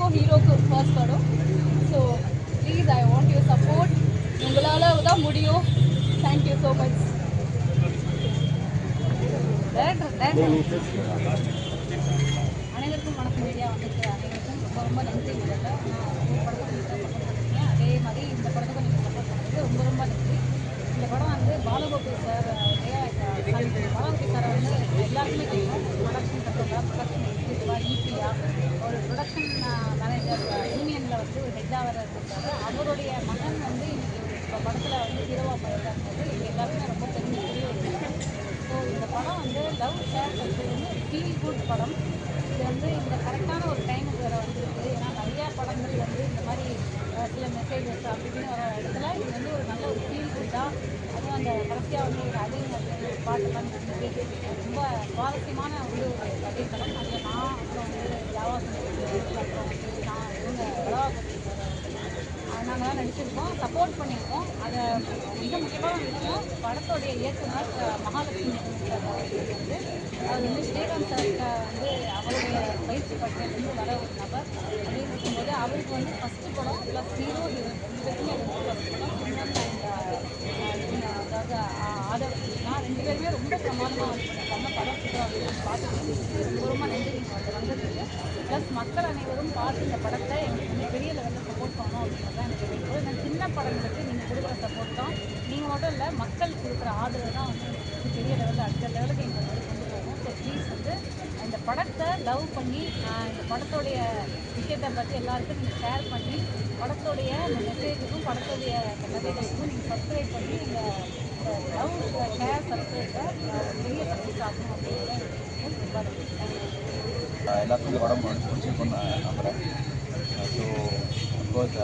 ஹீரோயினுக்கும் ஹீரோக்கும் first படம். So please I want you support. உங்களால் தான் முடியும். Thank you so much. அனைவருக்கும் வணக்கம். மீடியா வந்துட்டு அனைவருக்கும் ரொம்ப ரொம்ப நன்றி. முதல்ல ஒரு படத்துக்கு நீங்கள் சப்போர்ட் பண்ணுறீங்க, அதே மாதிரி இந்த படத்துக்கும் நீங்கள் சப்போர்ட் பண்ணுறது ரொம்ப ரொம்ப நன்றி. இந்த படம் வந்து பாலகோபி சார் பாலகோபி சாரை வந்து எல்லாருக்குமே தெரியும். ப்ரொடக்ஷன் கண்ட்ரோலாக, ப்ரொடக்ஷன் எக்ஸிக்யூட்டிவாக, ஈபியா, ஒரு ப்ரொடக்ஷன் மேனேஜர் யூனியனில் வந்து ஒரு ஹெட்டாக வேறு இருந்திருக்காரு. அவருடைய மகன் வந்து இன்னைக்கு இப்போ படத்தில் வந்து ஹீரோவாக போயிருக்காருங்கிறது எங்கள் எல்லாருமே ரொம்ப பெருமைக்குரிய ஒரு விஷயம். ஸோ இந்த படம் வந்து லவ் ஷேர் வந்து ஃபீல் குட் படம். இது வந்து இந்த கரெக்டான ஒரு டைமுக்கு வேறு வந்துருக்கு. ஏன்னா நிறையா படங்கள் வந்து இந்த மாதிரி சில மெசேஜஸ் அப்படி இப்படின்னு வர இடத்துல இது வந்து ஒரு நல்ல ஒரு ஃபீல் குட்டாக, அதுவும் அந்த கடைசியாக வந்து ஒரு அடிங் அப்படின்னு ஒரு பாட்டெல்லாம் நீங்கள் கேட்டிருக்கீங்க. ரொம்ப சுவாரஸ்யமான வந்து ஒரு கதைக்களம். அதில் நான் அப்புறம் வந்து ஜாவா அப்புறம் வந்து நான் இவங்க வளவாக்கோட்டை சார் நாங்களாம் நடிச்சிருக்கோம், சப்போர்ட் பண்ணியிருக்கோம். அதை மிக முக்கியமான விஷயம், படத்தோடைய இயக்குனர் மகாலட்சுமி சார் அவர்கள் வந்து அவர் வந்து விஜயகாந்த் சார்கிட்ட வந்து அவருடைய பயிற்சி பட்டியலேருந்து வர ஒரு நபர் அப்படின்னு இருக்கும்போது அவருக்கு வந்து ஃபஸ்ட்டு படம் ப்ளஸ் ஹீரோ ஹீரோயின் ரெண்டு பேருக்குமே அது வந்து ஃபஸ்ட் படம். சிம்ரன் அண்ட் இவங்க அதாவது ஆதவ் கிருஷ்ணா ரெண்டு பேருமே ரொம்ப பிரமாதமாக வந்து பண்ணியிருக்காங்க. படம் சூப்பராக வந்து பார்த்துட்டு ரொம்ப ரொம்ப நன்றி நீங்கள் வந்து வந்ததுக்கு. ப்ளஸ் மக்கள் அனைவரும் பார்த்து இந்த படத்தை எங்களுக்கு வந்து பெரிய லெவலில் சப்போர்ட் பண்ணணும் அப்படிங்கிறது தான் எனக்கு வேணும். இந்த சின்ன படங்களுக்கு நீங்கள் கொடுக்குற சப்போர்ட் தான், நீங்கள் மட்டும் இல்லை மக்கள் கொடுக்குற ஆதரவு தான் வந்து எங்களுக்கு வந்து பெரிய லெவலில் அடுத்த லெவலுக்கு எங்களை வந்து கொண்டு போகும். ஸோ ப்ளீஸ் வந்து இந்த படத்தை லவ் பண்ணி இந்த படத்தோடைய விஷயத்தை பற்றி எல்லாருக்கும் நீங்கள் ஷேர் பண்ணி படத்தோடைய அந்த மெசேஜுக்கும் படத்தோடைய அந்த கதைகளுக்கும் நீங்கள் சப்ஸ்கிரைப் பண்ணி இந்த லவ் ஷேர் சப்ஸ்கிரைப்பை பெரிய சக்ஸஸ் ஆகணும் அப்படிங்கிறத எனக்கு ரொம்ப தேங்க்யூ. எல்லாத்துக்கும் இந்த படம் பிடிச்சிருக்குன்னு நான் நம்புகிறேன். ஸோ அஃப்கோர்ஸ்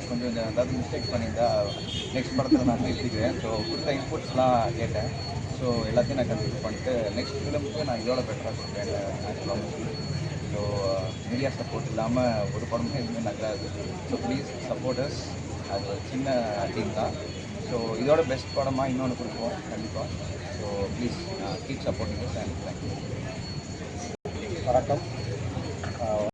கொஞ்சம் இந்த ஏதாவது மிஸ்டேக் பண்ணியிருந்தா நெக்ஸ்ட் படத்தில் நான் பேசிக்கிறேன். ஸோ கொடுத்த இன்புட்ஸ்லாம் கேட்டேன். ஸோ எல்லாத்தையும் நான் கன்சிடர் பண்ணிட்டு நெக்ஸ்ட் ஃபிலிமுக்கு நான் இதோட பெட்டராக கொடுப்பேன். ஸோ மீடியா சப்போர்ட் இல்லாமல் ஒரு படமும் எதுவுமே நல்லாது. So please supporters. அது ஒரு சின்ன டீம் தான். ஸோ இதோட பெஸ்ட் படமாக இன்னொன்று கொடுப்போம் கண்டிப்பாக. So please keep supporting us and thank you. வணக்கம்.